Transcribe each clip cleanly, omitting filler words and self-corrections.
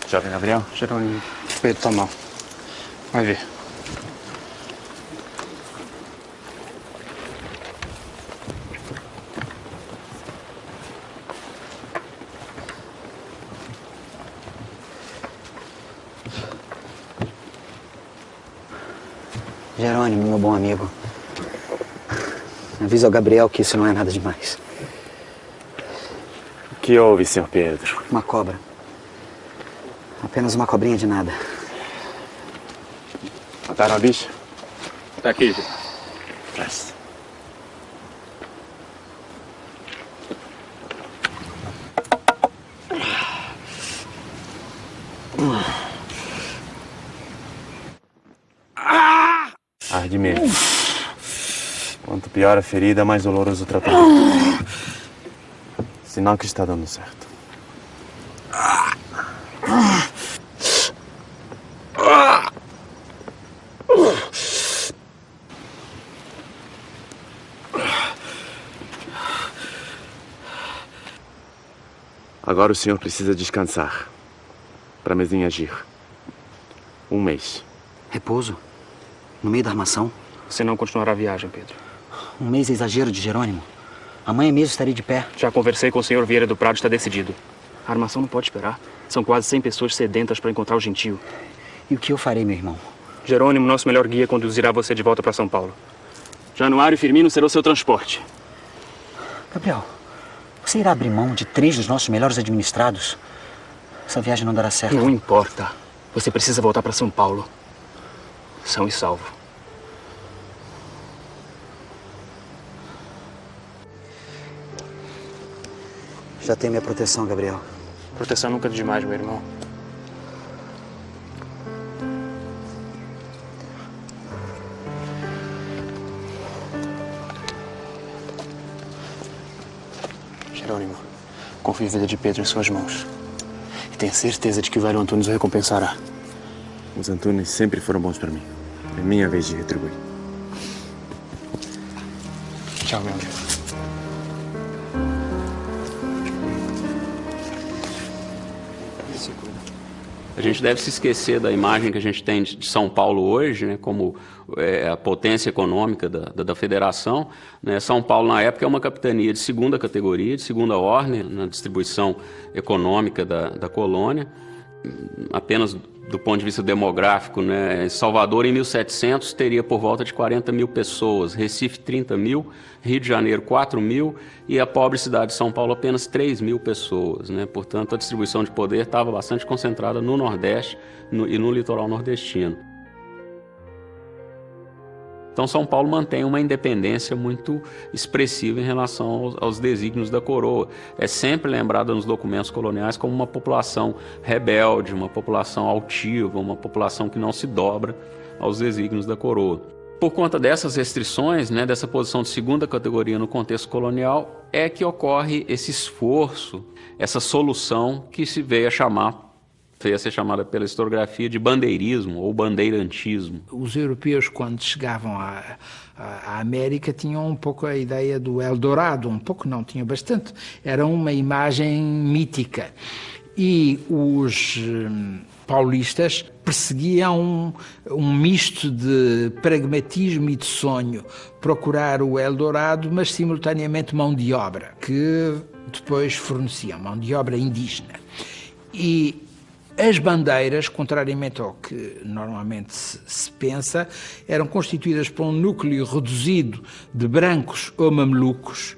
Jovem Gabriel? Jerônimo, Pedro tá mal. Vai ver. Jerônimo, meu bom amigo. Avisa ao Gabriel que isso não é nada demais. O que houve, Sr. Pedro? Uma cobra. Apenas uma cobrinha de nada. Mataram a bicha? Tá aqui, Gê. Presta. Arde mesmo. Quanto pior a ferida, mais doloroso o tratamento. Sinal que está dando certo. Agora o senhor precisa descansar. Para a mesinha agir. 1 mês. Repouso? No meio da armação? Você não continuará a viagem, Pedro. 1 mês é exagero de Jerônimo. Amanhã mesmo estarei de pé. Já conversei com o senhor Vieira do Prado, está decidido. A armação não pode esperar. São quase 100 pessoas sedentas para encontrar o Gentil. E o que eu farei, meu irmão? Jerônimo, nosso melhor guia, conduzirá você de volta para São Paulo. Januário e Firmino serão o seu transporte. Gabriel, você irá abrir mão de 3 dos nossos melhores administrados? Essa viagem não dará certo. Não importa. Você precisa voltar para São Paulo. São e salvo. Já tenho minha proteção, Gabriel. Proteção nunca é demais, meu irmão. Jerônimo, confie a vida de Pedro em suas mãos. E tenha certeza de que o velho Antunes o recompensará. Os Antunes sempre foram bons para mim. É minha vez de retribuir. Tchau, meu amigo. A gente deve se esquecer da imagem que a gente tem de São Paulo hoje, né, como a potência econômica da federação. Né? São Paulo, na época, é uma capitania de 2ª categoria, de 2ª ordem na distribuição econômica da colônia. Apenas do ponto de vista demográfico, né, Salvador, em 1700, teria por volta de 40 mil pessoas, Recife, 30 mil, Rio de Janeiro, 4 mil, e a pobre cidade de São Paulo, apenas 3 mil pessoas. Né? Portanto, a distribuição de poder estava bastante concentrada no Nordeste e no litoral nordestino. Então, São Paulo mantém uma independência muito expressiva em relação aos desígnios da coroa. É sempre lembrada nos documentos coloniais como uma população rebelde, uma população altiva, uma população que não se dobra aos desígnios da coroa. Por conta dessas restrições, né, dessa posição de 2ª categoria no contexto colonial, é que ocorre esse esforço, essa solução que veio a ser chamada pela historiografia de bandeirismo ou bandeirantismo. Os europeus, quando chegavam à América, tinham um pouco a ideia do Eldorado, um pouco não, tinham bastante. Era uma imagem mítica. E os paulistas perseguiam um misto de pragmatismo e de sonho, procurar o Eldorado, mas simultaneamente mão de obra, que depois forneciam, mão de obra indígena. E as bandeiras, contrariamente ao que normalmente se pensa, eram constituídas por um núcleo reduzido de brancos ou mamelucos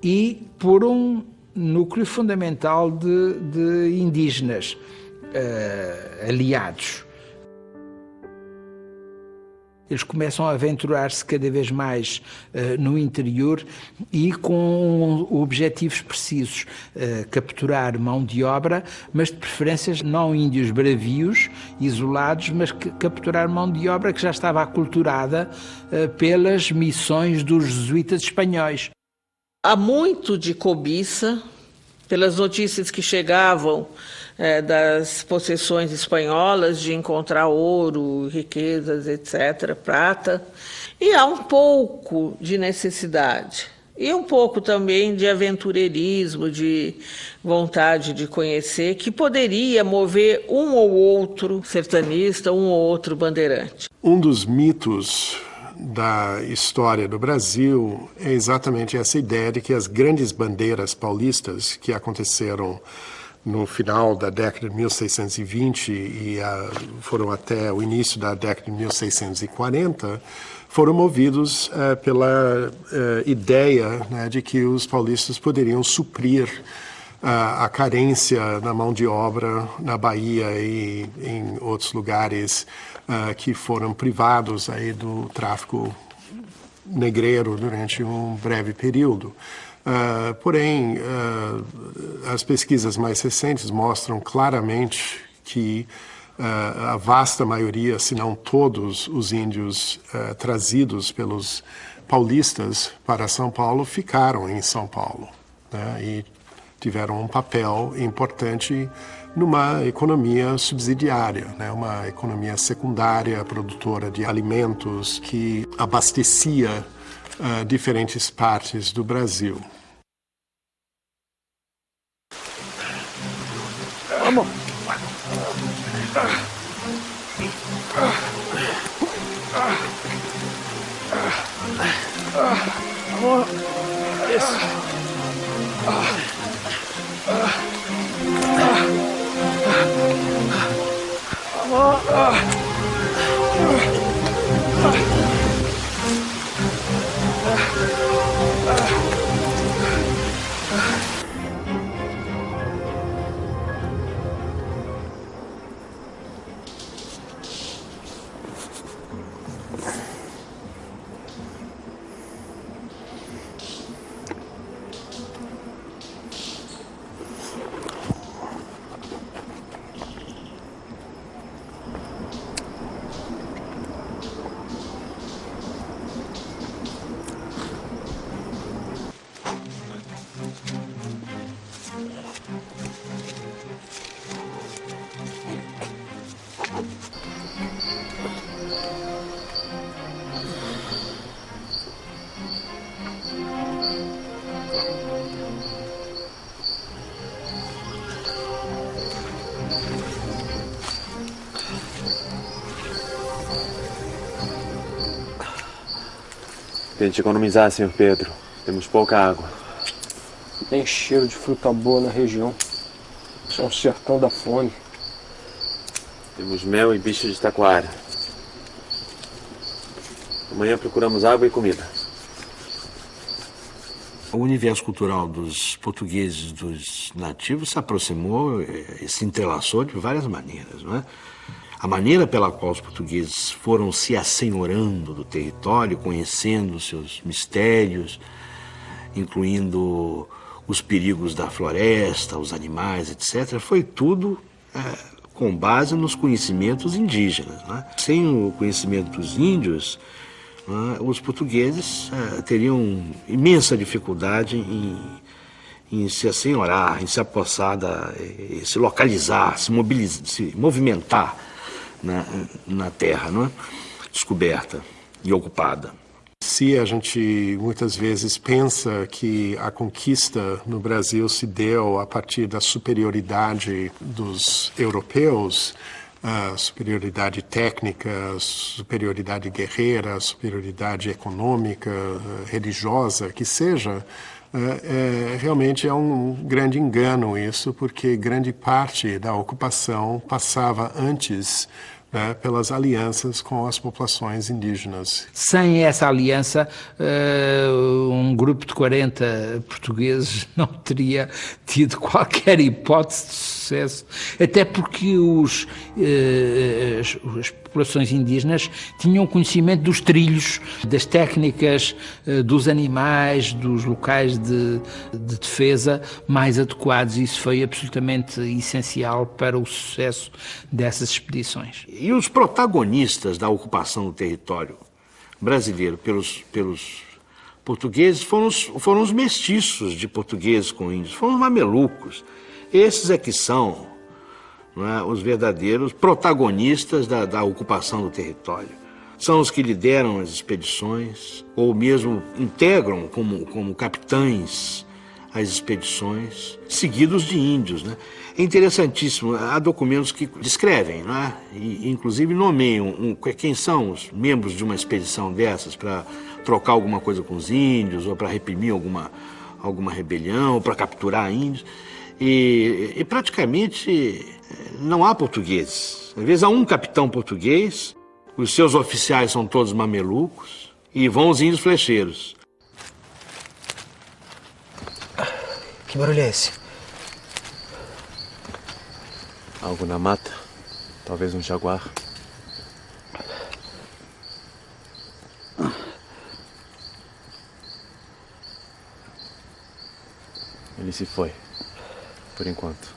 e por um núcleo fundamental de indígenas aliados. Eles começam a aventurar-se cada vez mais no interior e com objetivos precisos, capturar mão de obra, mas de preferências não índios bravios, isolados, mas capturar mão de obra que já estava aculturada pelas missões dos jesuítas espanhóis. Há muito de cobiça, pelas notícias que chegavam das possessões espanholas, de encontrar ouro, riquezas, etc., prata. E há um pouco de necessidade E um pouco também de aventureirismo, de vontade de conhecer, que poderia mover um ou outro sertanista, um ou outro bandeirante. Um dos mitos da história do Brasil é exatamente essa ideia de que as grandes bandeiras paulistas que aconteceram no final da década de 1620 e foram até o início da década de 1640, foram movidos pela ideia, né, de que os paulistas poderiam suprir a carência na mão de obra na Bahia e em outros lugares que foram privados aí do tráfico negreiro durante um breve período. Porém, as pesquisas mais recentes mostram claramente que a vasta maioria, se não todos os índios trazidos pelos paulistas para São Paulo ficaram em São Paulo, né, e tiveram um papel importante numa economia subsidiária, né, uma economia secundária, produtora de alimentos que abastecia diferentes partes do Brasil. Vamos! Vamos! Isso! Tente economizar, Sr. Pedro. Temos pouca água. Tem cheiro de fruta boa na região. Isso é um sertão da fome. Temos mel e bicho de taquara. Amanhã procuramos água e comida. O universo cultural dos portugueses, dos nativos, se aproximou e se entrelaçou de várias maneiras, não é? A maneira pela qual os portugueses foram se assenhorando do território, conhecendo seus mistérios, incluindo os perigos da floresta, os animais, etc., foi tudo com base nos conhecimentos indígenas, né? Sem o conhecimento dos índios, os portugueses teriam imensa dificuldade em se assenhorar, em se apossar, se localizar, se movimentar na terra, não é? Descoberta e ocupada. Se a gente muitas vezes pensa que a conquista no Brasil se deu a partir da superioridade dos europeus, superioridade técnica, superioridade guerreira, superioridade econômica, religiosa, que seja, realmente é um grande engano isso, porque grande parte da ocupação passava antes, né, pelas alianças com as populações indígenas. Sem essa aliança, um grupo de 40 portugueses não teria tido qualquer hipótese de sucesso, até porque as populações indígenas tinham conhecimento dos trilhos, das técnicas, dos animais, dos locais de defesa mais adequados. Isso foi absolutamente essencial para o sucesso dessas expedições. E os protagonistas da ocupação do território brasileiro pelos portugueses foram os mestiços de portugueses com índios, foram os mamelucos. Esses é que são, não é, os verdadeiros protagonistas da ocupação do território. são os que lideram as expedições, ou mesmo integram como capitães as expedições, seguidos de índios, né? É interessantíssimo, há documentos que descrevem, né? E inclusive nomeiam quem são os membros de uma expedição dessas para trocar alguma coisa com os índios, ou para reprimir alguma rebelião, ou para capturar índios. E praticamente não há portugueses. Às vezes há um capitão português, os seus oficiais são todos mamelucos, e vão os índios flecheiros. Que barulho é esse? Algo na mata. Talvez um jaguar. Ele se foi. Por enquanto.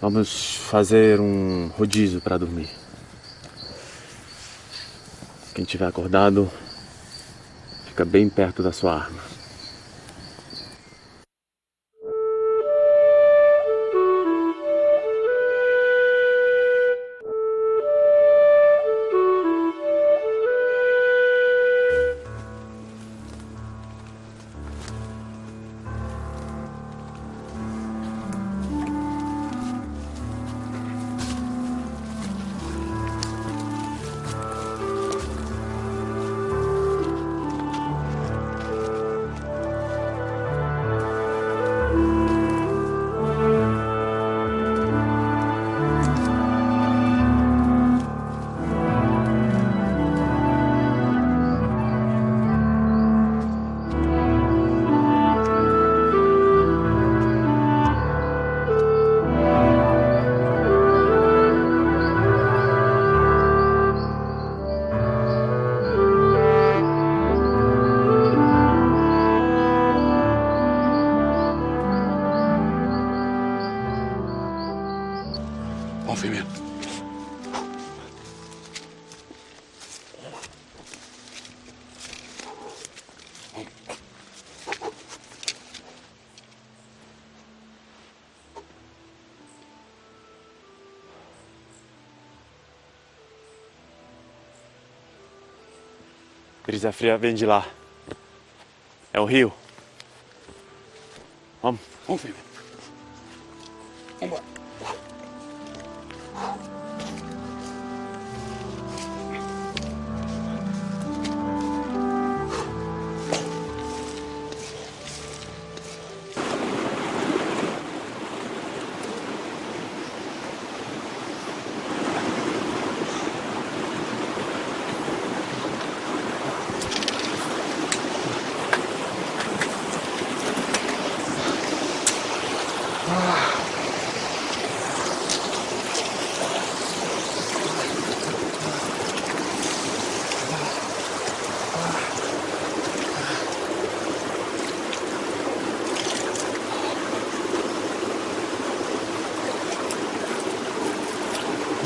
Vamos fazer um rodízio para dormir. Quem tiver acordado, fica bem perto da sua arma. Movimento. Brisa fria vem de lá. É o rio. Vamos. Vamos, filho. Vamos embora.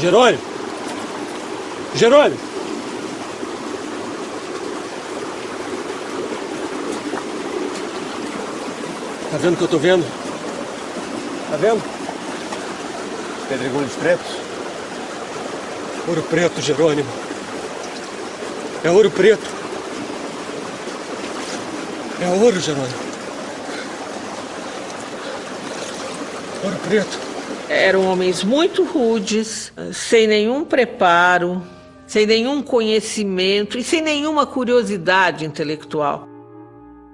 Jerônimo! Jerônimo! Tá vendo o que eu tô vendo? Tá vendo? Pedregulhos pretos? Ouro preto, Jerônimo. É ouro preto. É ouro, Jerônimo. Ouro preto. Eram homens muito rudes, sem nenhum preparo, sem nenhum conhecimento e sem nenhuma curiosidade intelectual.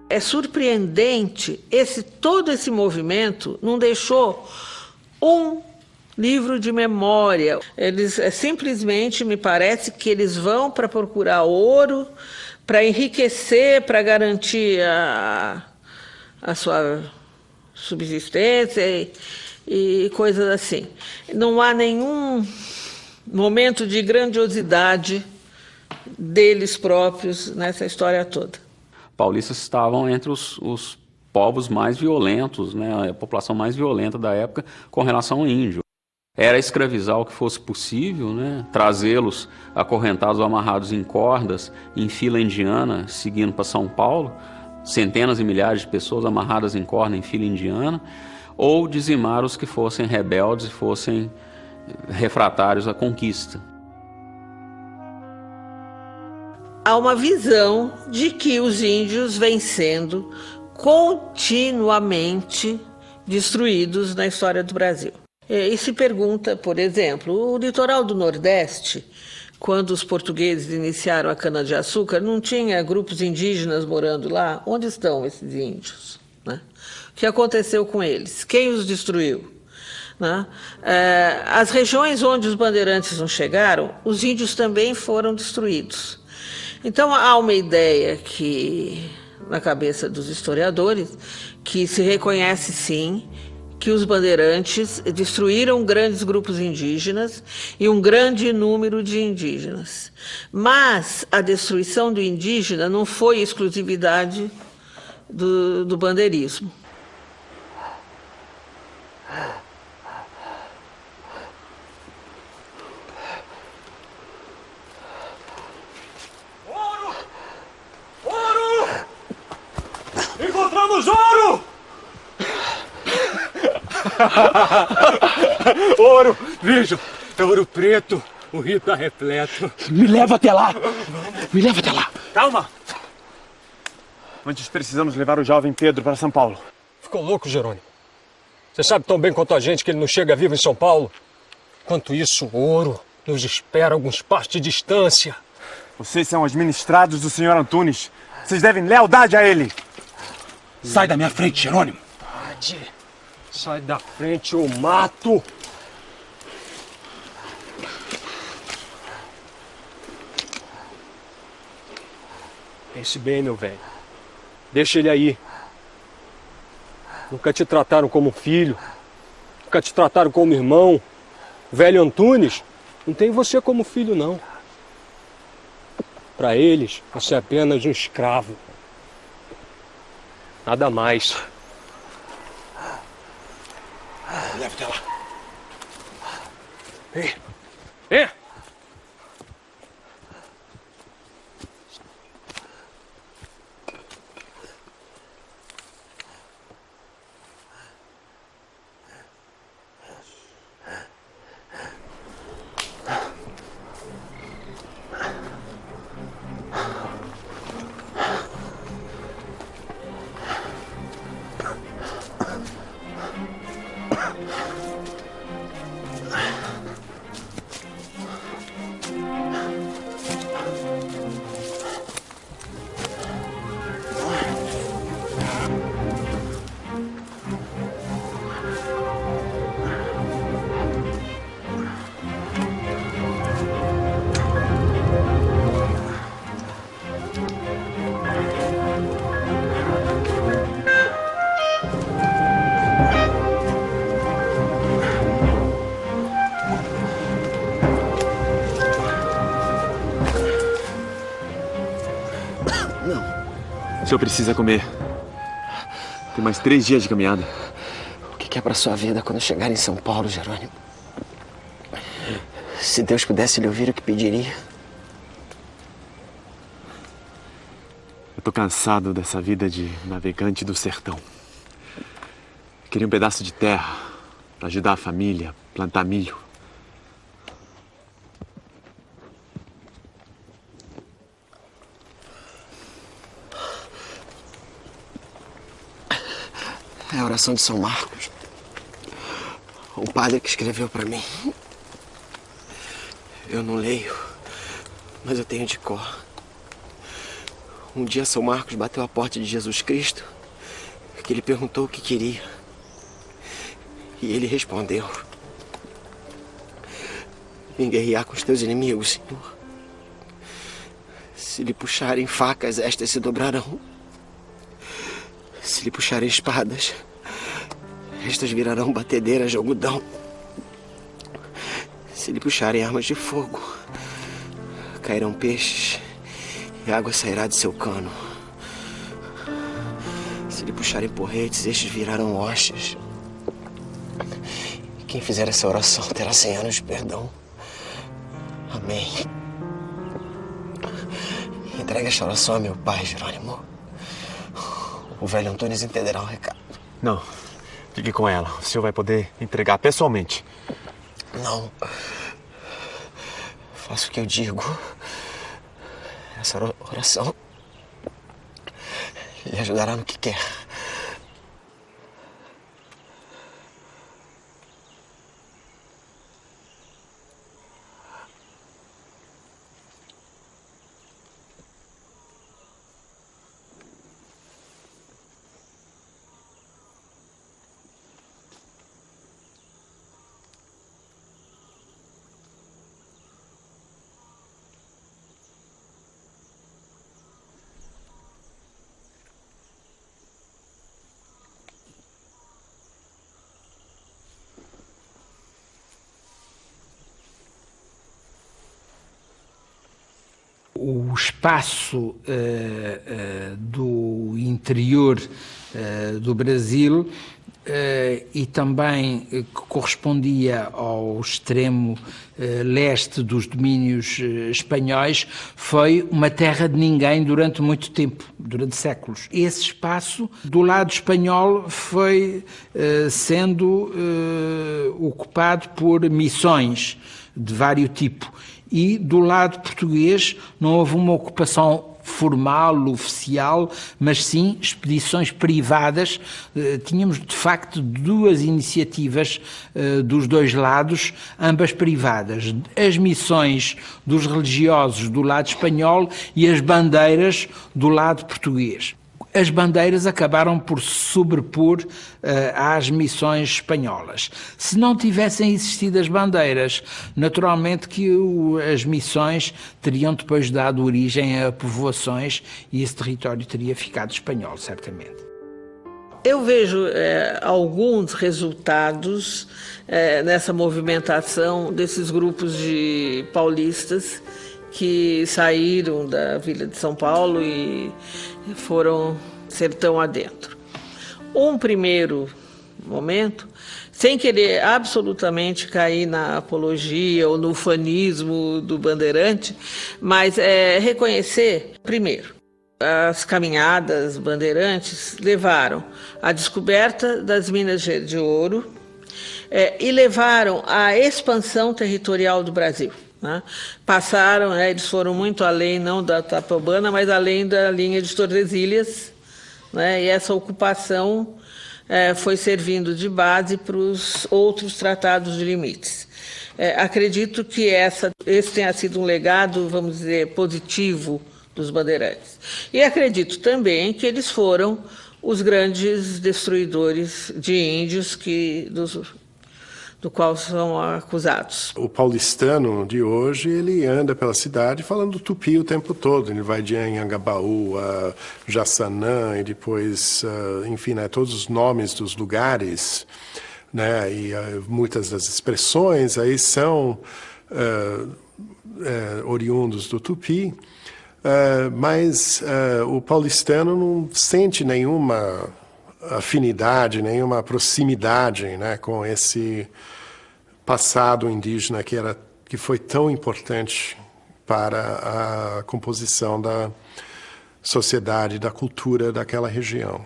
É surpreendente, todo esse movimento não deixou um livro de memória. Eles simplesmente, me parece que eles vão para procurar ouro, para enriquecer, para garantir a sua subsistência e coisas assim. Não há nenhum momento de grandiosidade deles próprios nessa história toda. Paulistas estavam entre os povos mais violentos, né, a população mais violenta da época com relação ao índio. Era escravizar o que fosse possível, né, trazê-los acorrentados ou amarrados em cordas, em fila indiana, seguindo para São Paulo, centenas e milhares de pessoas amarradas em corda em fila indiana, ou dizimar os que fossem rebeldes e fossem refratários à conquista. Há uma visão de que os índios vêm sendo continuamente destruídos na história do Brasil. E se pergunta, por exemplo, o litoral do Nordeste, quando os portugueses iniciaram a cana-de-açúcar, não tinha grupos indígenas morando lá? Onde estão esses índios? Né? O que aconteceu com eles? Quem os destruiu? Né? As regiões onde os bandeirantes não chegaram, os índios também foram destruídos. Então há uma ideia que, na cabeça dos historiadores, que se reconhece sim que os bandeirantes destruíram grandes grupos indígenas e um grande número de indígenas. Mas a destruição do indígena não foi exclusividade do bandeirismo. Encontramos ouro! Ouro! Vejam, é ouro preto. O rio está repleto. Me leva até lá! Me leva até lá! Calma! Antes precisamos levar o jovem Pedro para São Paulo. Ficou louco, Jerônimo? Você sabe tão bem quanto a gente que ele não chega vivo em São Paulo. Quanto isso, o ouro nos espera a alguns passos de distância. Vocês são os ministrados do Sr. Antunes. Vocês devem lealdade a ele. Sai da minha frente, Jerônimo! Sai da frente ou mato! Pense bem, meu velho. Deixa ele aí. Nunca te trataram como filho. Nunca te trataram como irmão. O velho Antunes não tem você como filho, não. Para eles, você é apenas um escravo. Nada mais. Leva até lá. Vem. Vem. O senhor precisa comer. Tem mais 3 dias de caminhada. O que é para sua vida quando chegar em São Paulo, Jerônimo? Se Deus pudesse lhe ouvir, o que pediria? Eu tô cansado dessa vida de navegante do sertão. Queria um pedaço de terra para ajudar a família, plantar milho. É a oração de São Marcos. O padre que escreveu para mim. Eu não leio, mas eu tenho de cor. Um dia São Marcos bateu à porta de Jesus Cristo, que ele perguntou o que queria. E ele respondeu: vem guerrear com os teus inimigos, Senhor. Se lhe puxarem facas, estas se dobrarão. Se lhe puxarem espadas, estas virarão batedeiras de algodão. Se lhe puxarem armas de fogo, cairão peixes e a água sairá de seu cano. Se lhe puxarem porretes, estes virarão hostes. E quem fizer essa oração terá 100 anos de perdão. Amém. Entregue esta oração a meu pai, Jerônimo. O velho Antunes entenderá o recado. Não. Fique com ela. O senhor vai poder entregar pessoalmente. Não. Faça o que eu digo. Essa oração lhe ajudará no que quer. O espaço do interior do Brasil e também que correspondia ao extremo leste dos domínios espanhóis foi uma terra de ninguém durante muito tempo, durante séculos. Esse espaço do lado espanhol foi sendo ocupado por missões de vários tipos. E do lado português não houve uma ocupação formal, oficial, mas sim expedições privadas. Tínhamos, de facto, duas iniciativas dos dois lados, ambas privadas. As missões dos religiosos do lado espanhol e as bandeiras do lado português. As bandeiras acabaram por se sobrepor às missões espanholas. Se não tivessem existido as bandeiras, naturalmente que as missões teriam depois dado origem a povoações e esse território teria ficado espanhol, certamente. Eu vejo alguns resultados nessa movimentação desses grupos de paulistas que saíram da Vila de São Paulo e foram sertão adentro. Um primeiro momento, sem querer absolutamente cair na apologia ou no ufanismo do bandeirante, mas reconhecer, primeiro, as caminhadas bandeirantes levaram à descoberta das minas de ouro e levaram à expansão territorial do Brasil. Né? Passaram, eles foram muito além, não da Taprobana, mas além da linha de Tordesilhas, né? E essa ocupação foi servindo de base para os outros tratados de limites. Acredito que esse tenha sido um legado, vamos dizer, positivo dos bandeirantes. E acredito também que eles foram os grandes destruidores de índios do qual são acusados. O paulistano de hoje, ele anda pela cidade falando tupi o tempo todo. Ele vai de Anhangabaú a Jaçanã e depois, enfim, né, todos os nomes dos lugares, né, e muitas das expressões aí são oriundos do tupi, mas o paulistano não sente nenhuma afinidade, nenhuma proximidade, né, com esse passado indígena que foi tão importante para a composição da sociedade, da cultura daquela região.